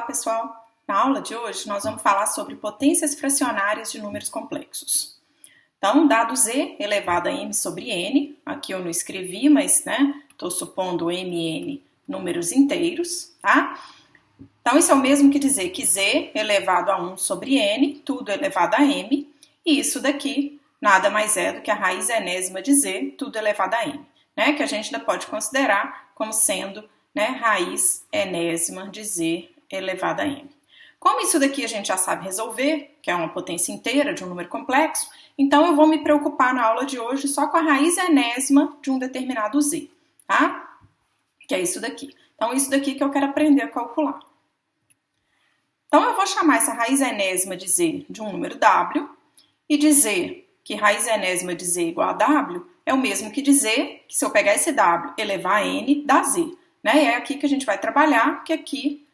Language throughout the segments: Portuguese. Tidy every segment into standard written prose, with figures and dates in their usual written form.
pessoal! Na aula de hoje nós vamos falar sobre potências fracionárias de números complexos. Então, dado z elevado a m sobre n, aqui eu não escrevi, mas estou supondo mn números inteiros, tá? Então isso é o mesmo que dizer que z elevado a 1 sobre n, tudo elevado a m, e isso daqui nada mais é do que a raiz enésima de z, tudo elevado a m, né? Que a gente ainda pode considerar como sendo raiz enésima de z elevado a m. Como isso daqui a gente já sabe resolver, que é uma potência inteira de um número complexo, então eu vou me preocupar na aula de hoje só com a raiz enésima de um determinado z, tá? Que é isso daqui. Então, isso daqui que eu quero aprender a calcular. Então, eu vou chamar essa raiz enésima de z de um número w e dizer que raiz enésima de z igual a w é o mesmo que dizer que se eu pegar esse w elevar a n dá z, né? E é aqui que a gente vai trabalhar, porque aqui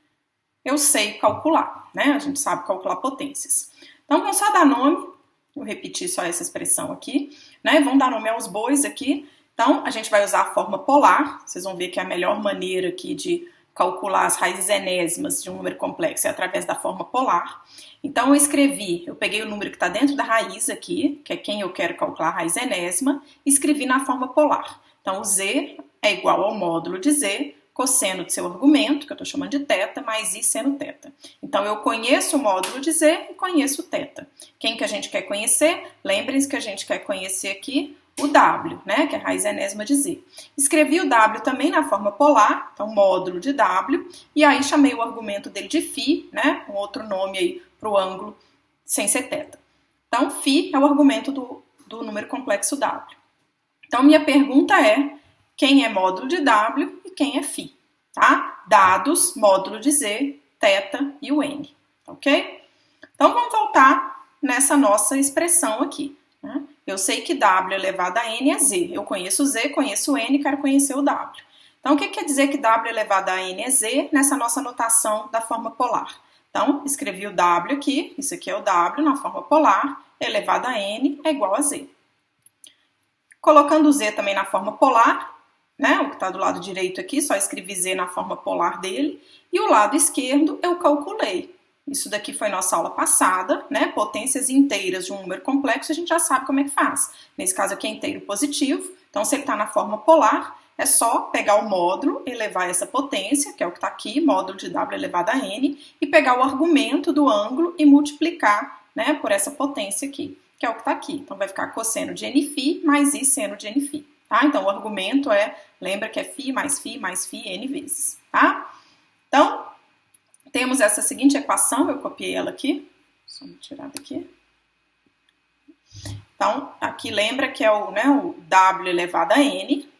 eu sei calcular, né? A gente sabe calcular potências. Então, vamos só dar nome, vou repetir só essa expressão aqui, né? Vamos dar nome aos bois aqui. Então, a gente vai usar a forma polar, vocês vão ver que é a melhor maneira aqui de calcular as raízes enésimas de um número complexo é através da forma polar. Então, eu peguei o número que está dentro da raiz aqui, que é quem eu quero calcular a raiz enésima, e escrevi na forma polar. Então, o z é igual ao módulo de z, cosseno do seu argumento, que eu estou chamando de θ, mais i seno θ. Então, eu conheço o módulo de z e conheço o θ. Quem que a gente quer conhecer? Lembrem-se que a gente quer conhecer aqui o w, né, que é a raiz enésima de z. Escrevi o w também na forma polar, então módulo de w, e aí chamei o argumento dele de φ, né, um outro nome aí para o ângulo sem ser θ. Então, φ é o argumento do número complexo w. Então, minha pergunta é, quem é módulo de w e quem é φ, tá? Dados, módulo de z, θ e o n, ok? Então, vamos voltar nessa nossa expressão aqui, né? Eu sei que w elevado a n é z. Eu conheço z, conheço n e quero conhecer o w. Então, o que quer dizer que w elevado a n é z nessa nossa notação da forma polar? Então, escrevi o w aqui, isso aqui é o w na forma polar, elevado a n é igual a z. Colocando o z também na forma polar, né, o que está do lado direito aqui, só escrevi z na forma polar dele, e o lado esquerdo eu calculei. Isso daqui foi nossa aula passada, né? Potências inteiras de um número complexo, a gente já sabe como é que faz. Nesse caso aqui é inteiro positivo, então se ele está na forma polar, é só pegar o módulo, elevar essa potência, que é o que está aqui, módulo de w elevado a n, e pegar o argumento do ângulo e multiplicar, né, por essa potência aqui, que é o que está aqui. Então vai ficar cosseno de nφ mais i seno de nφ, tá? Então o argumento lembra que é φ mais φ n vezes, tá? Então, temos essa seguinte equação, eu copiei ela aqui, só me tirar daqui. Então, aqui lembra que é o w elevado a n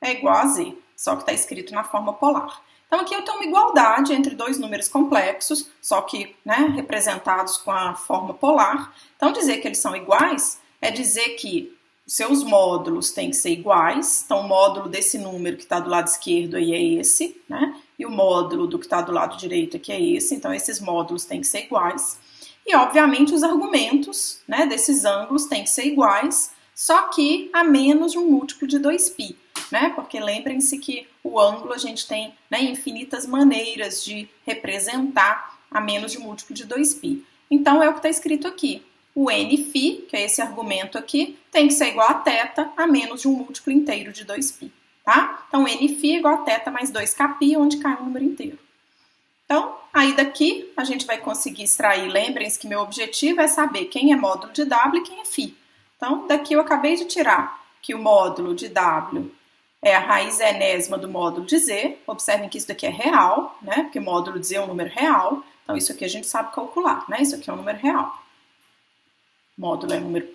é igual a z, só que está escrito na forma polar. Então, aqui eu tenho uma igualdade entre dois números complexos, só que representados com a forma polar. Então, dizer que eles são iguais é dizer que seus módulos têm que ser iguais, então o módulo desse número que está do lado esquerdo aí é esse, né? E o módulo do que está do lado direito aqui é esse, então esses módulos têm que ser iguais. E, obviamente, os argumentos, né, desses ângulos têm que ser iguais, só que a menos de um múltiplo de 2π, né? Porque lembrem-se que o ângulo a gente tem infinitas maneiras de representar a menos de um múltiplo de 2π. Então, é o que está escrito aqui. O nφ, que é esse argumento aqui, tem que ser igual a θ a menos de um múltiplo inteiro de 2π, tá? Então, nφ é igual a θ mais 2kπ, onde cai um número inteiro. Então, aí daqui a gente vai conseguir extrair, lembrem-se que meu objetivo é saber quem é módulo de w e quem é φ. Então, daqui eu acabei de tirar que o módulo de w é a raiz enésima do módulo de z. Observem que isso daqui é real, né? Porque módulo de z é um número real. Então, isso aqui a gente sabe calcular, né? Isso aqui é um número real. Módulo é um número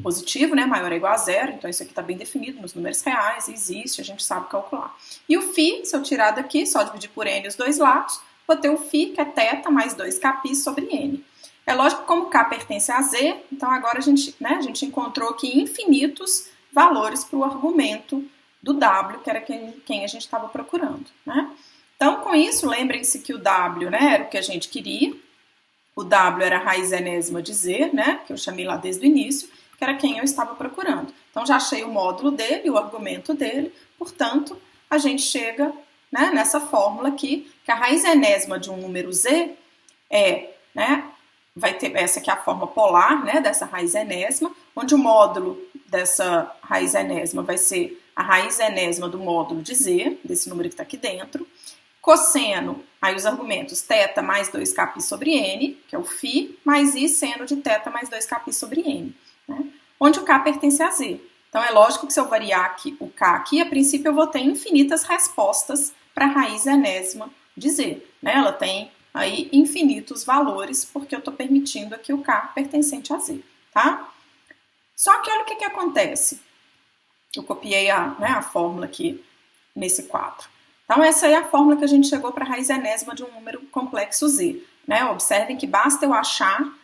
positivo, né? Maior ou igual a zero. Então, isso aqui está bem definido nos números reais. Existe, a gente sabe calcular. E o φ, se eu tirar daqui, só dividir por n os dois lados, vou ter o φ, que é θ mais 2kπ sobre n. É lógico que como k pertence a z, então agora a gente encontrou aqui infinitos valores para o argumento do w, que era quem a gente estava procurando, né? Então, com isso, lembrem-se que o w, né, era o que a gente queria. O w era a raiz enésima de z, né, que eu chamei lá desde o início, que era quem eu estava procurando. Então, já achei o módulo dele, o argumento dele, portanto, a gente chega né, nessa fórmula aqui, que a raiz enésima de um número z vai ter essa aqui é a forma polar, né, dessa raiz enésima, onde o módulo dessa raiz enésima vai ser a raiz enésima do módulo de z, desse número que está aqui dentro. Cosseno, aí os argumentos θ mais 2kπ sobre n, que é o φ, mais i seno de θ mais 2kπ sobre n, né, onde o k pertence a z. Então, é lógico que se eu variar aqui, o k aqui, a princípio eu vou ter infinitas respostas para a raiz enésima de z. Né? Ela tem aí infinitos valores, porque eu estou permitindo aqui o k pertencente a z. Tá? Só que olha o que acontece. Eu copiei a fórmula aqui nesse quadro. Então, essa é a fórmula que a gente chegou para a raiz enésima de um número complexo z. Né? Observem que basta eu achar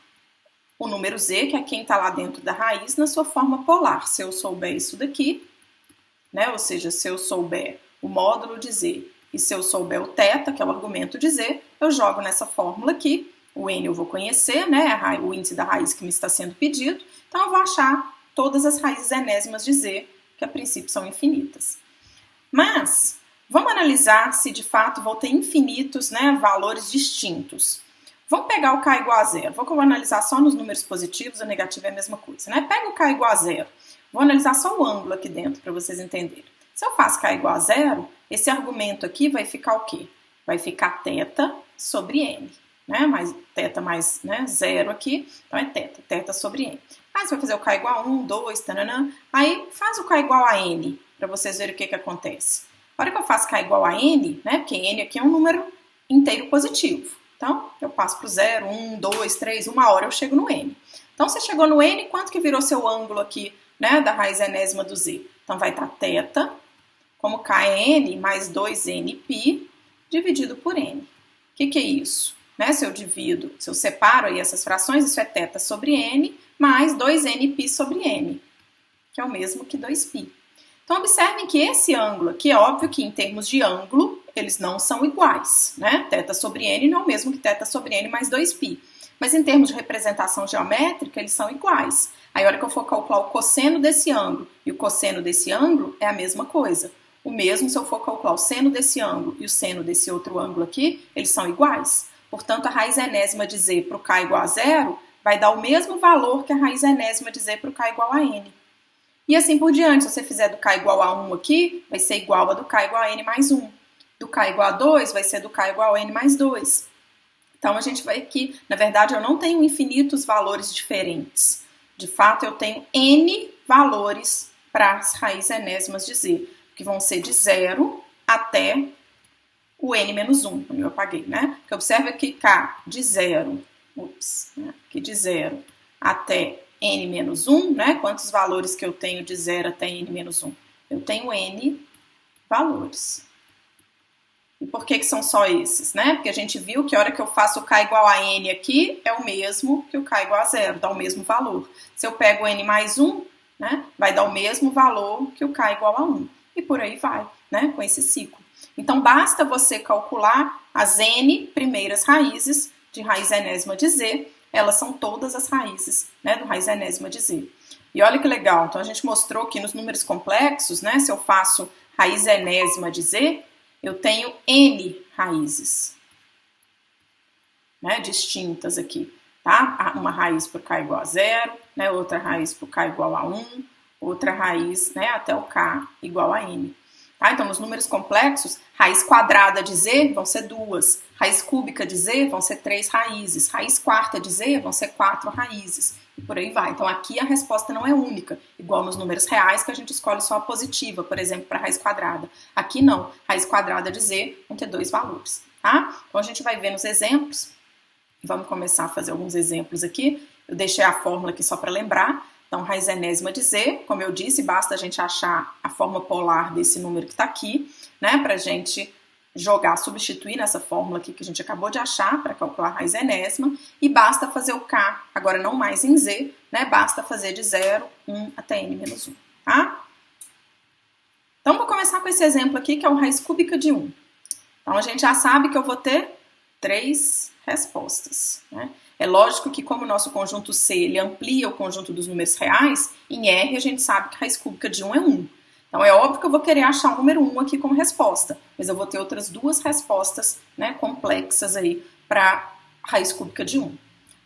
o número z, que é quem está lá dentro da raiz, na sua forma polar. Se eu souber isso daqui, né? Ou seja, se eu souber o módulo de z e se eu souber o θ, que é o argumento de z, eu jogo nessa fórmula aqui. O n eu vou conhecer, né? O índice da raiz que me está sendo pedido. Então, eu vou achar todas as raízes enésimas de z, que a princípio são infinitas. Mas, vamos analisar se de fato vou ter infinitos, né, valores distintos. Vamos pegar o k igual a zero. Vou analisar só nos números positivos, o negativo é a mesma coisa, né? Pega o k igual a zero. Vou analisar só o ângulo aqui dentro para vocês entenderem. Se eu faço k igual a zero, esse argumento aqui vai ficar o quê? Vai ficar θ sobre n, né? Mais θ mais, né, zero aqui, então é θ sobre n. Aí você vai fazer o k igual a 1, 2, tananã. Aí faz o k igual a n, para vocês verem o que acontece. A hora que eu faço k igual a n, né, porque n aqui é um número inteiro positivo. Então, eu passo para o 0, 1, 2, 3, uma hora eu chego no n. Então, você chegou no n, quanto que virou seu ângulo aqui, né, da raiz enésima do z? Então, vai estar θ, como k é n, mais 2nπ, dividido por n. O que é isso? Né, se eu separo aí essas frações, isso é θ sobre n, mais 2nπ sobre n, que é o mesmo que 2π. Então, observem que esse ângulo aqui, é óbvio que em termos de ângulo, eles não são iguais, né? θ sobre n não é o mesmo que θ sobre n mais 2π. Mas em termos de representação geométrica, eles são iguais. Aí, a hora que eu for calcular o cosseno desse ângulo e o cosseno desse ângulo, é a mesma coisa. O mesmo se eu for calcular o seno desse ângulo e o seno desse outro ângulo aqui, eles são iguais. Portanto, a raiz enésima de z para o k igual a zero vai dar o mesmo valor que a raiz enésima de z para o k igual a n. E assim por diante, se você fizer do k igual a 1 aqui, vai ser igual a do k igual a n mais 1. Do k igual a 2 vai ser do k igual a n mais 2. Então, a gente vai aqui, na verdade, eu não tenho infinitos valores diferentes. De fato, eu tenho n valores para as raízes enésimas de z, que vão ser de 0 até o n menos 1, como eu apaguei, né? Porque observa que k de 0, aqui de 0 até n menos 1, né? Quantos valores que eu tenho de 0 até n menos 1? Eu tenho n valores. E por que são só esses, né? Porque a gente viu que a hora que eu faço o k igual a n aqui, é o mesmo que o k igual a 0, dá o mesmo valor. Se eu pego n mais 1, né, vai dar o mesmo valor que o k igual a 1. E por aí vai, né, com esse ciclo. Então, basta você calcular as n primeiras raízes de raiz enésima de z, elas são todas as raízes, né, do raiz enésima de z. E olha que legal, então a gente mostrou que nos números complexos, né, se eu faço raiz enésima de z, eu tenho n raízes, né, distintas aqui, tá? Uma raiz para o k igual a 0, né, outra raiz para o k igual a 1, outra raiz, né, até o k igual a n. Tá? Então, nos números complexos, raiz quadrada de z vão ser 2, raiz cúbica de z vão ser 3 raízes, raiz quarta de z vão ser 4 raízes, e por aí vai. Então, aqui a resposta não é única, igual nos números reais, que a gente escolhe só a positiva, por exemplo, para raiz quadrada. Aqui não, raiz quadrada de z vão ter 2 valores. Tá? Então, a gente vai ver nos exemplos. Vamos começar a fazer alguns exemplos aqui. Eu deixei a fórmula aqui só para lembrar. Então, raiz enésima de z, como eu disse, basta a gente achar a forma polar desse número que está aqui, né, para a gente jogar, substituir nessa fórmula aqui que a gente acabou de achar para calcular a raiz enésima, e basta fazer o k, agora não mais em z, né, basta fazer de 0, 1 até n menos 1, tá? Então, vou começar com esse exemplo aqui, que é o raiz cúbica de 1. Então, a gente já sabe que eu vou ter 3 respostas, né? É lógico que como o nosso conjunto C ele amplia o conjunto dos números reais, em R a gente sabe que a raiz cúbica de 1 é 1. Então, é óbvio que eu vou querer achar o número 1 aqui como resposta, mas eu vou ter outras duas respostas, né, complexas aí para raiz cúbica de 1.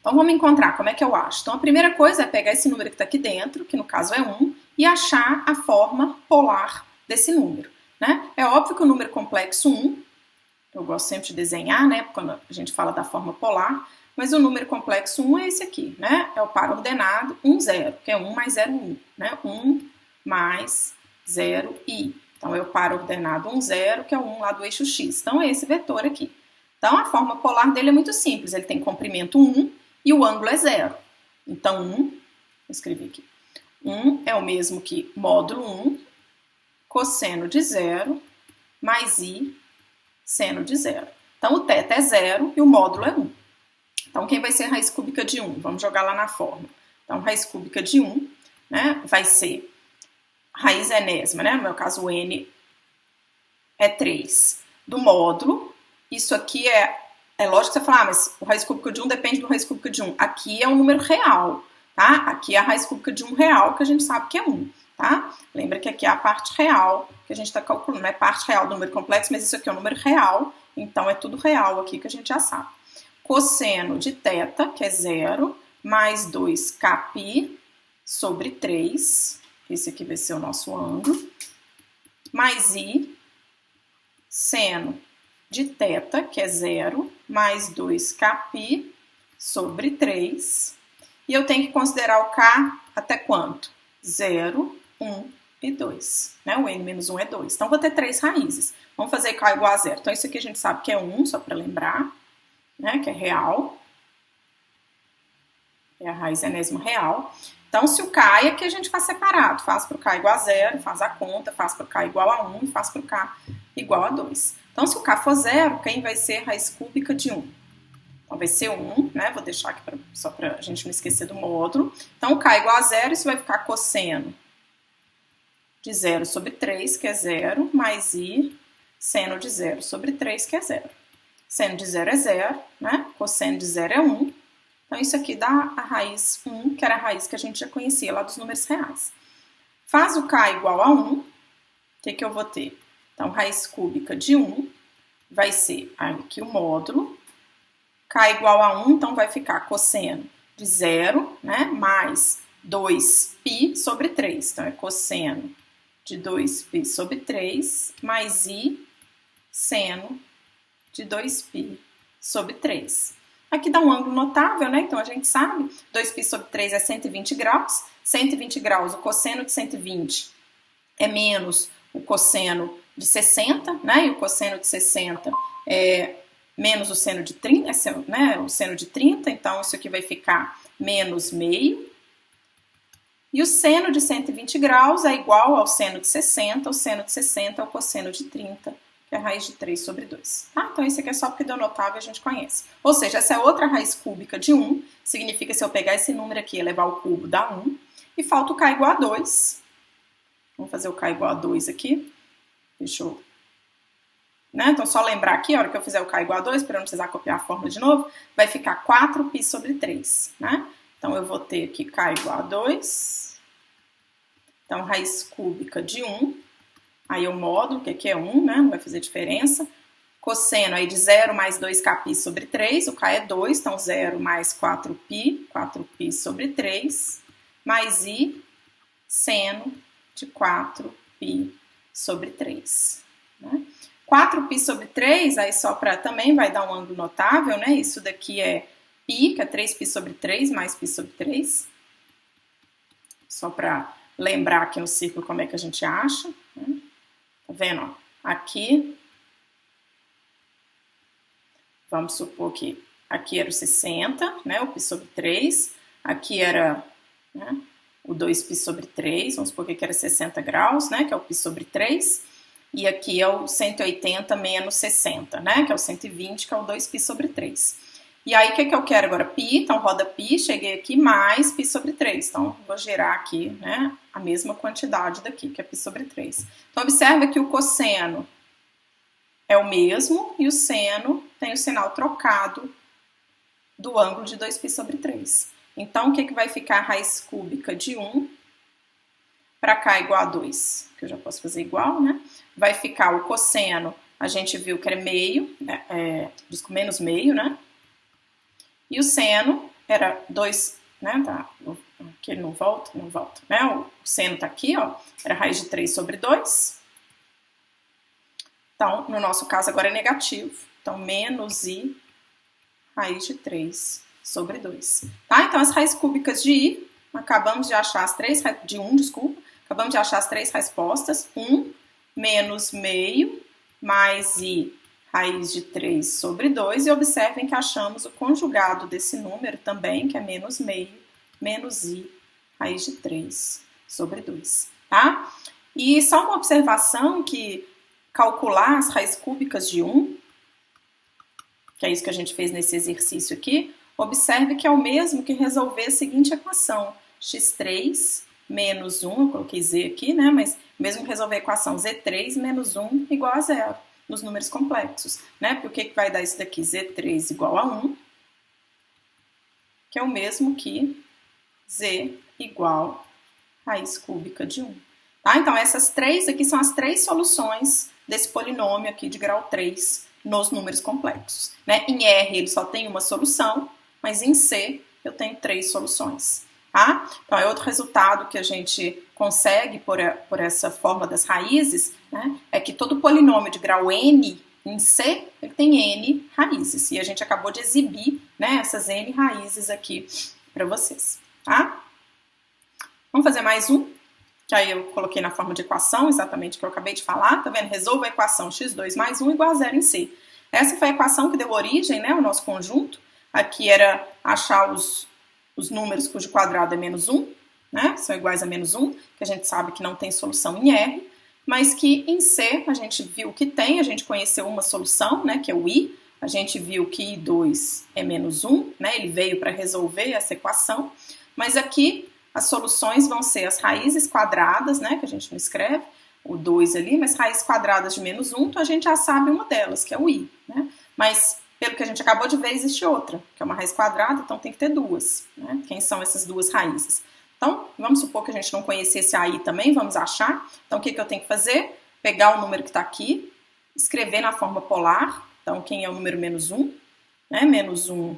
Então, vamos encontrar como é que eu acho. Então, a primeira coisa é pegar esse número que está aqui dentro, que no caso é 1, e achar a forma polar desse número, né? É óbvio que o número complexo 1, eu gosto sempre de desenhar, né, quando a gente fala da forma polar, mas o número complexo 1 é esse aqui, né? É o par ordenado 1, 0, que é 1 mais 0, 1, né? 1 mais 0, i. Então, é o par ordenado 1, 0, que é o 1 lá do eixo x. Então, é esse vetor aqui. Então, a forma polar dele é muito simples. Ele tem comprimento 1 e o ângulo é 0. Então, 1, vou escrever aqui. 1 é o mesmo que módulo 1, cosseno de 0, mais i, seno de 0. Então, o θ é 0 e o módulo é 1. Então, quem vai ser a raiz cúbica de 1? Vamos jogar lá na forma. Então, raiz cúbica de 1, né, vai ser raiz enésima, né? No meu caso, o n é 3. Do módulo, isso aqui é lógico que você fala, mas o raiz cúbica de 1 depende do raiz cúbica de 1. Aqui é um número real, tá? Aqui é a raiz cúbica de 1 real, que a gente sabe que é 1, tá? Lembra que aqui é a parte real que a gente está calculando. Não é parte real do número complexo, mas isso aqui é um número real, então é tudo real aqui que a gente já sabe. Cosseno de θ, que é 0, mais 2kπ sobre 3, esse aqui vai ser o nosso ângulo, mais i, seno de θ, que é 0, mais 2kπ sobre 3. E eu tenho que considerar o k até quanto? 0, 1 e 2. Né? O n menos 1 é 2. Então, vou ter 3 raízes. Vamos fazer k igual a 0. Então, isso aqui a gente sabe que é 1, só para lembrar, né? Que é real. É a raiz enésima real. Então, se o k é que a gente faz separado. Faz para o k igual a 0, faz a conta, faz para o k igual a 1 e faz para o k igual a 2. Então, se o k for 0, quem vai ser raiz cúbica de 1? Então, vai ser 1, né? Vou deixar aqui só para a gente não esquecer do módulo. Então, o k igual a 0, isso vai ficar cosseno de 0 sobre 3, que é 0, mais i, seno de 0 sobre 3, que é 0. Seno de 0 é 0, né? Cosseno de 0 é 1. Então, isso aqui dá a raiz 1, que era a raiz que a gente já conhecia lá dos números reais. Faz o k igual a 1, o que eu vou ter? Então, raiz cúbica de 1 vai ser aqui o módulo. K igual a 1, então vai ficar cosseno de 0, né, mais 2π sobre 3. Então, é cosseno de 2π sobre 3, mais i, seno de 2π sobre 3. Aqui dá um ângulo notável, né? Então, a gente sabe, 2π sobre 3 é 120 graus. 120 graus, o cosseno de 120 é menos o cosseno de 60, né? E o cosseno de 60 é menos o seno de 30, né? O seno de 30, então isso aqui vai ficar menos meio. E o seno de 120 graus é igual ao seno de 60, o seno de 60 é o cosseno de 30, que é a raiz de 3 sobre 2. Tá? Então, isso aqui é só porque deu notável a gente conhece. Ou seja, essa é outra raiz cúbica de 1, significa se eu pegar esse número aqui e elevar ao cubo, dá 1. E falta o k igual a 2. Vamos fazer o k igual a 2 aqui. Deixa eu... Né? Então, só lembrar aqui, a hora que eu fizer o k igual a 2, para eu não precisar copiar a fórmula de novo, vai ficar 4π sobre 3. Né? Então, eu vou ter aqui k igual a 2. Então, raiz cúbica de 1. Aí o módulo, que aqui é 1, né? Não vai fazer diferença. Cosseno aí de 0 mais 2kπ sobre 3, o k é 2, então 0 mais 4π, 4π sobre 3, mais i, seno de 4π sobre 3. Né? 4π sobre 3, aí só para também vai dar um ângulo notável, né? Isso daqui é π, que é 3π sobre 3, mais π sobre 3. Só para lembrar aqui no círculo como é que a gente acha, né? Tá vendo? Ó, aqui, vamos supor que aqui era o 60, né? O π sobre 3. Aqui era, né, o 2π sobre 3. Vamos supor que aqui era 60 graus, né? Que é o π sobre 3. E aqui é o 180 menos 60, né? Que é o 120, que é o 2π sobre 3. E aí, o que eu quero agora? Π, então roda π, cheguei aqui, mais π sobre 3. Então, vou gerar aqui, né, a mesma quantidade daqui, que é π sobre 3. Então, observa que o cosseno é o mesmo e o seno tem o sinal trocado do ângulo de 2π sobre 3. Então, o que vai ficar a raiz cúbica de 1 para cá igual a 2, que eu já posso fazer igual, né? Vai ficar o cosseno, a gente viu que era meio, né? Menos meio, né? E o seno era 2, né? Tá, aqui ele não volta, né? O seno tá aqui, ó, era raiz de 3 sobre 2. Então, no nosso caso agora é negativo. Então, menos i raiz de 3 sobre 2. Tá? Então, as raízes cúbicas de i, acabamos de achar as três, de 1, desculpa, acabamos de achar as três respostas. 1 menos meio mais i raiz de 3 sobre 2. E observem que achamos o conjugado desse número também, que é menos meio, menos i raiz de 3 sobre 2. Tá? E só uma observação que calcular as raízes cúbicas de 1, que é isso que a gente fez nesse exercício aqui, observe que é o mesmo que resolver a seguinte equação, x3 menos 1, eu coloquei z aqui, né, mas mesmo que resolver a equação z3 menos 1 igual a 0, nos números complexos, né, porque o que vai dar isso daqui? Z3 igual a 1, que é o mesmo que z igual a raiz cúbica de 1. Tá? Então, essas três aqui são as três soluções desse polinômio aqui de grau 3 nos números complexos. Né? Em R ele só tem uma solução, mas em C eu tenho 3 soluções. Tá? Então, é outro resultado que a gente consegue por essa fórmula das raízes, né? É que todo polinômio de grau N em C, ele tem N raízes. E a gente acabou de exibir, né, essas N raízes aqui para vocês. Tá? Vamos fazer mais um, que aí eu coloquei na forma de equação, exatamente o que eu acabei de falar, tá vendo? Resolva a equação x2 mais 1 igual a 0 em C. Essa foi a equação que deu origem, né, ao nosso conjunto. Aqui era achar os números cujo quadrado é menos 1, né, são iguais a menos 1, que a gente sabe que não tem solução em R, mas que em C a gente viu que tem, a gente conheceu uma solução, né, que é o I, a gente viu que I2 é menos 1, né, ele veio para resolver essa equação, mas aqui as soluções vão ser as raízes quadradas, né, que a gente não escreve, o 2 ali, mas raízes quadradas de menos 1, então a gente já sabe uma delas, que é o i, né? Mas, pelo que a gente acabou de ver, existe outra, que é uma raiz quadrada, então tem que ter duas, né? Quem são essas duas raízes? Então, vamos supor que a gente não conhecesse a i também, vamos achar. Então, o que eu tenho que fazer? Pegar o número que está aqui, escrever na forma polar, então quem é o número menos 1, né? Menos 1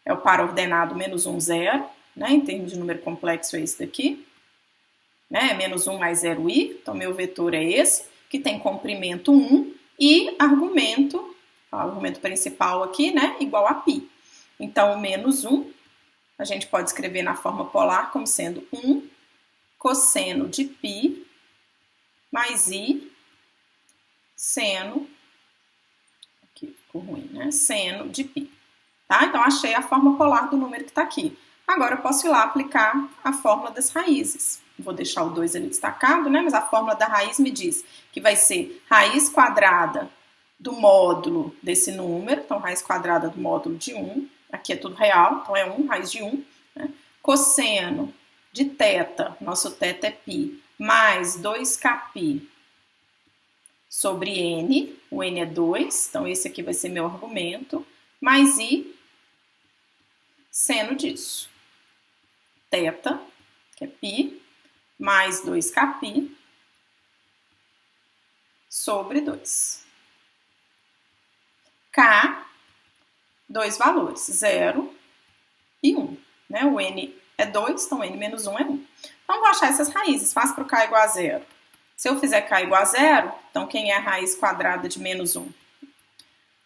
é o par ordenado menos 1, 0, né? Em termos de número complexo é esse daqui. Né, menos 1 mais 0i, então meu vetor é esse, que tem comprimento 1 e argumento, o argumento principal aqui, né, igual a π. Então, o menos 1, a gente pode escrever na forma polar como sendo 1 cosseno de π mais i seno, aqui ficou ruim, né, seno de π. Tá? Então, achei a forma polar do número que está aqui. Agora, eu posso ir lá aplicar a fórmula das raízes. Vou deixar o 2 ali destacado, né? Mas a fórmula da raiz me diz que vai ser raiz quadrada do módulo desse número. Então, raiz quadrada do módulo de 1. Aqui é tudo real, então é 1, raiz de 1. Né? Cosseno de θ, nosso θ é π, mais 2kπ sobre n. O n é 2, então esse aqui vai ser meu argumento. Mais i seno disso. Θ, que é π, mais 2kπ sobre 2. K, dois valores, 0 e 1. Né? O n é 2, então n menos 1 é 1. Então, vou achar essas raízes. Faço para o k igual a 0. Se eu fizer k igual a 0, então quem é a raiz quadrada de menos 1? A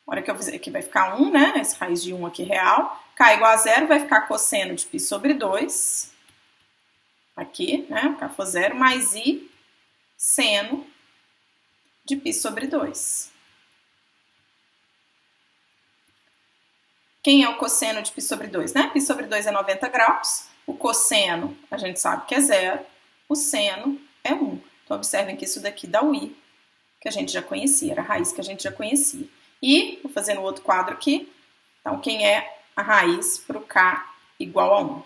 hora que eu fizer aqui vai ficar 1, né? Essa raiz de 1 aqui real. K igual a 0 vai ficar cosseno de π sobre 2. Aqui, né? K for 0, mais i seno de π sobre 2. Quem é o cosseno de π sobre 2? Né? Π sobre 2 é 90 graus. O cosseno, a gente sabe que é 0. O seno é 1. Então, observem que isso daqui dá o i, que a gente já conhecia. Era a raiz que a gente já conhecia. E, vou fazer no outro quadro aqui. Então, quem é a raiz para o k igual a 1?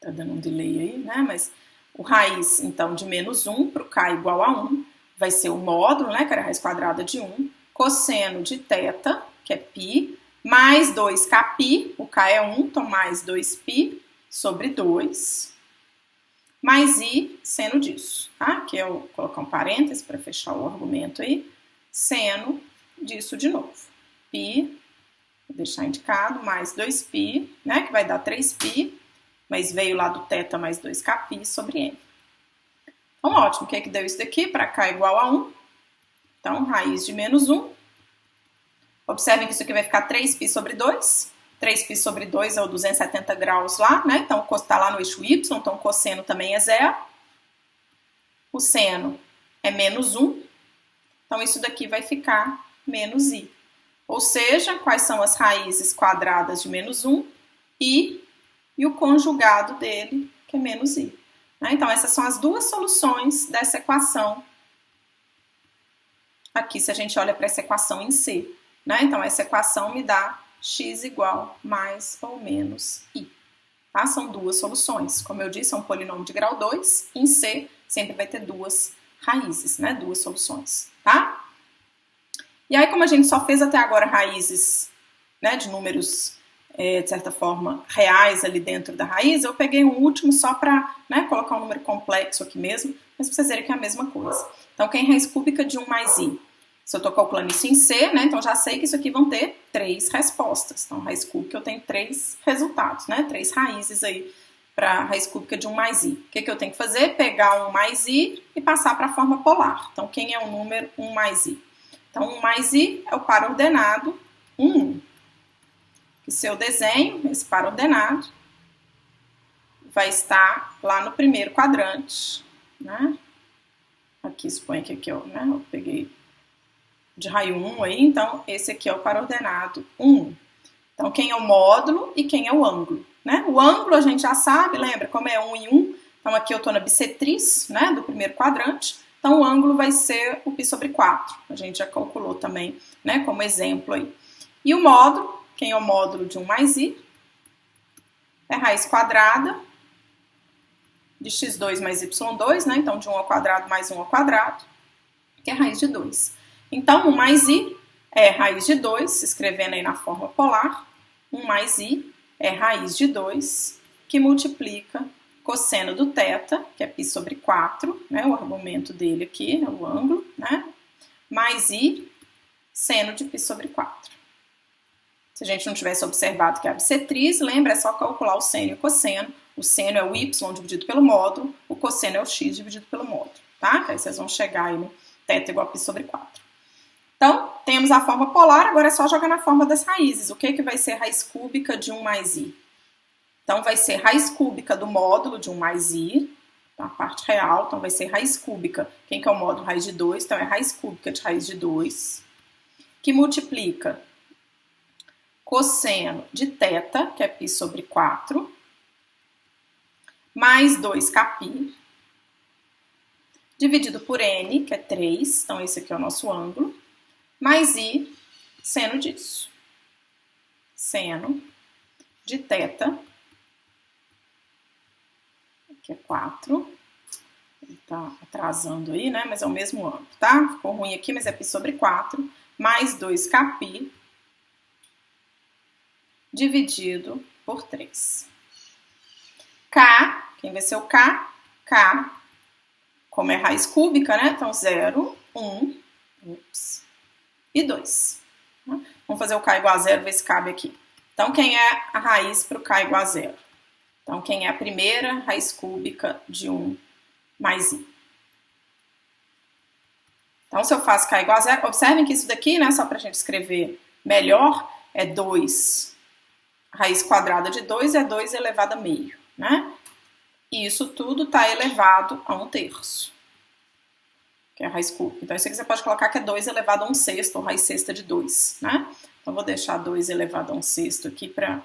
Tá dando um delay aí, né? Mas o raiz, então, de menos 1 para o k igual a 1 vai ser o módulo, né? Que era a raiz quadrada de 1. Cosseno de θ, que é π, mais 2kπ, o k é 1, então mais 2π sobre 2, mais i seno disso, tá? Aqui eu vou colocar um parêntese para fechar o argumento aí, seno disso de novo. Π, vou deixar indicado, mais 2π, né? Que vai dar 3π, mas veio lá do θ mais 2kπ sobre n. Então, ótimo, o que é que deu isso daqui? Para k igual a 1. Então, raiz de menos 1. Observem que isso aqui vai ficar 3π sobre 2. 3π sobre 2 é o 270 graus lá, né? Então, está lá no eixo y, então o cosseno também é zero. O seno é menos 1. Então, isso daqui vai ficar menos i. Ou seja, quais são as raízes quadradas de menos 1? I e o conjugado dele, que é menos i. Então, essas são as duas soluções dessa equação. Aqui, se a gente olha para essa equação em C. Então, essa equação me dá x igual mais ou menos i. Tá? São duas soluções. Como eu disse, é um polinômio de grau 2. Em C, sempre vai ter duas raízes, né? Duas soluções. Tá? E aí, como a gente só fez até agora raízes, né, de números, de certa forma, reais ali dentro da raiz, eu peguei um último só para, né, colocar um número complexo aqui mesmo, mas para vocês verem que é a mesma coisa. Então, quem é raiz cúbica de 1 mais i? Se eu estou calculando isso em C, né, então já sei que isso aqui vão ter 3 respostas. Então, raiz cúbica eu tenho 3 resultados, né, 3 raízes aí para raiz cúbica de 1 mais i. O que eu tenho que fazer? Pegar 1 mais i e passar para a forma polar. Então, quem é o número 1 mais i? Então, 1 mais i é o par ordenado 1. E se eu desenho esse par ordenado, vai estar lá no primeiro quadrante, né? Aqui, suponho que aqui, ó, né? Eu peguei de raio 1 aí, então esse aqui é o par ordenado 1. Então, quem é o módulo e quem é o ângulo, né? O ângulo a gente já sabe, lembra? Como é 1 e 1, então aqui eu estou na bissetriz, né, do primeiro quadrante, então o ângulo vai ser o π sobre 4. A gente já calculou também, né, como exemplo aí. E o módulo, quem é o módulo de 1 mais i? É raiz quadrada de x2 mais y2, né? Então, de 1 ao quadrado mais 1 ao quadrado, que é raiz de 2. Então, 1 mais i é raiz de 2, se escrevendo aí na forma polar. 1 mais i é raiz de 2, que multiplica cosseno do θ, que é π sobre 4, né? O argumento dele aqui é o ângulo, né? Mais i, seno de π sobre 4. Se a gente não tivesse observado que é a bissetriz, lembra, é só calcular o seno e o cosseno. O seno é o y dividido pelo módulo, o cosseno é o x dividido pelo módulo, tá? Aí vocês vão chegar aí no θ igual a π sobre 4. Então, temos a forma polar, agora é só jogar na forma das raízes. O que vai ser raiz cúbica de 1 mais i? Então, vai ser raiz cúbica do módulo de 1 mais i, a parte real, então vai ser raiz cúbica. Quem que é o módulo? Raiz de 2, então é raiz cúbica de raiz de 2, que multiplica cosseno de θ, que é π sobre 4, mais 2kπ, dividido por n, que é 3, então esse aqui é o nosso ângulo, mais i, seno disso. Seno de θ, que é 4, ele tá atrasando aí, né, mas é o mesmo ângulo, tá? Ficou ruim aqui, mas é π sobre 4, mais 2kπ, dividido por 3. K, quem vai ser o K? K, como é raiz cúbica, né? Então, 0, 1, e 2. Vamos fazer o K igual a 0, ver se cabe aqui. Então, quem é a raiz para o K igual a 0? Então, quem é a primeira raiz cúbica de 1 mais i? Então, se eu faço K igual a 0, observem que isso daqui, né, só para a gente escrever melhor, é 2. Raiz quadrada de 2 é 2 elevado a meio, né? E isso tudo está elevado a 1/3, que é a raiz cúbica. Então, isso aqui você pode colocar que é 2 elevado a 1/6, ou raiz sexta de 2, né? Então, vou deixar 2 elevado a 1/6 aqui para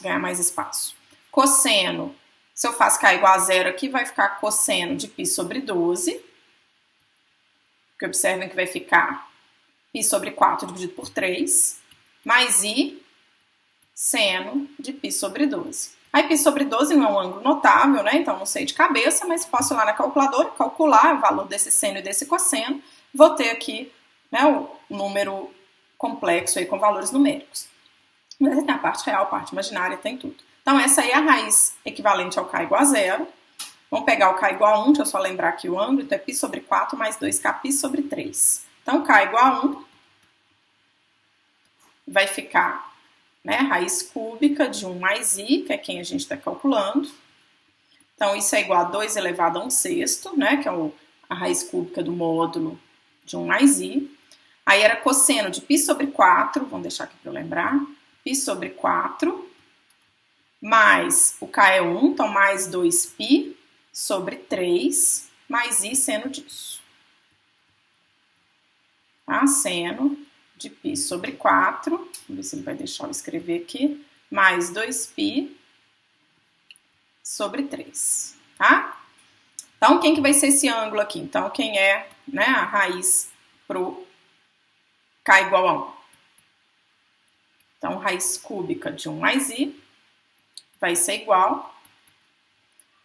ganhar mais espaço. Cosseno, se eu faço K igual a 0 aqui, vai ficar cosseno de π sobre 12, que observem que vai ficar π sobre 4 dividido por 3, mais i, seno de π sobre 12. Aí, π sobre 12 não é um ângulo notável, né? Então, não sei de cabeça, mas posso ir lá na calculadora, calcular o valor desse seno e desse cosseno. Vou ter aqui, né, o número complexo aí com valores numéricos. Mas tem a parte real, a parte imaginária, tem tudo. Então, essa aí é a raiz equivalente ao K igual a 0. Vamos pegar o K igual a 1, deixa eu só lembrar aqui o ângulo, então é π sobre 4 mais 2kπ sobre 3. Então, K igual a 1 vai ficar, né, raiz cúbica de 1 mais i, que é quem a gente está calculando. Então, isso é igual a 2 elevado a 1 sexto, né, que é a raiz cúbica do módulo de 1 mais i. Aí era cosseno de π sobre 4, vamos deixar aqui para eu lembrar, π sobre 4, mais o K é 1, então mais 2π sobre 3, mais i seno disso. Tá? Seno de π sobre 4, vamos ver se ele vai deixar eu escrever aqui, mais 2π sobre 3, tá? Então, quem que vai ser esse ângulo aqui? Então, quem é, né, a raiz pro K igual a 1? Então, raiz cúbica de 1 mais i vai ser igual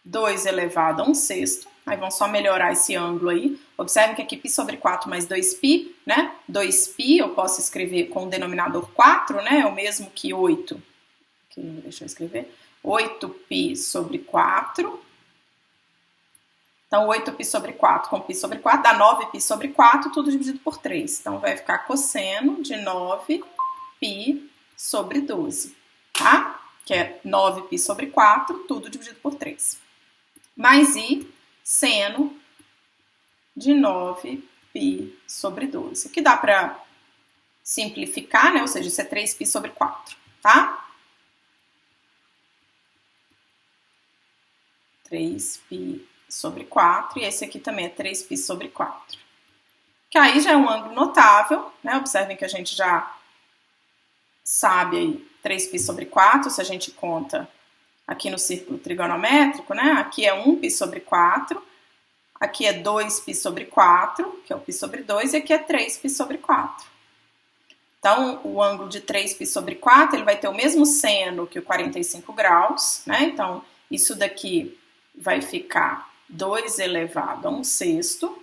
2 elevado a 1 sexto. Aí vamos só melhorar esse ângulo aí. Observem que aqui π sobre 4 mais 2π, né? 2π eu posso escrever com o denominador 4, né? É o mesmo que 8. Aqui, deixa eu escrever. 8π sobre 4. Então, 8π sobre 4 com π sobre 4 dá 9π sobre 4, tudo dividido por 3. Então, vai ficar cosseno de 9π sobre 12, tá? Que é 9π sobre 4, tudo dividido por 3. Mais i seno de 9π sobre 12, que dá para simplificar, né? Ou seja, isso é 3π sobre 4, tá? 3π sobre 4, e esse aqui também é 3π sobre 4. Que aí já é um ângulo notável, né? Observem que a gente já sabe aí 3π sobre 4, se a gente conta aqui no círculo trigonométrico, né? Aqui é 1π sobre 4, aqui é 2π sobre 4, que é o π sobre 2, e aqui é 3π sobre 4. Então, o ângulo de 3π sobre 4, ele vai ter o mesmo seno que o 45 graus, né? Então, isso daqui vai ficar 2 elevado a 1 sexto,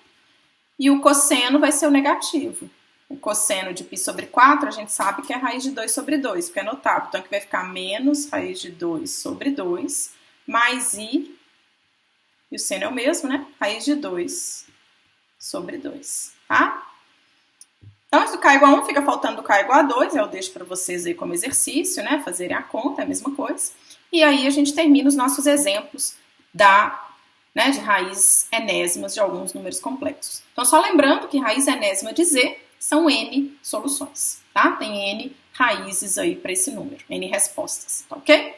e o cosseno vai ser o negativo. O cosseno de π sobre 4, a gente sabe que é raiz de 2 sobre 2, porque é notável. Então, aqui vai ficar menos raiz de 2 sobre 2, mais i, e o seno é o mesmo, né? Raiz de 2 sobre 2, tá? Então, esse do K igual a 1 fica faltando do K igual a 2, eu deixo para vocês aí como exercício, né? Fazerem a conta, é a mesma coisa. E aí, a gente termina os nossos exemplos de raízes enésimas de alguns números complexos. Então, só lembrando que raiz enésima de Z são N soluções, tá? Tem N raízes aí para esse número, N respostas, tá ok?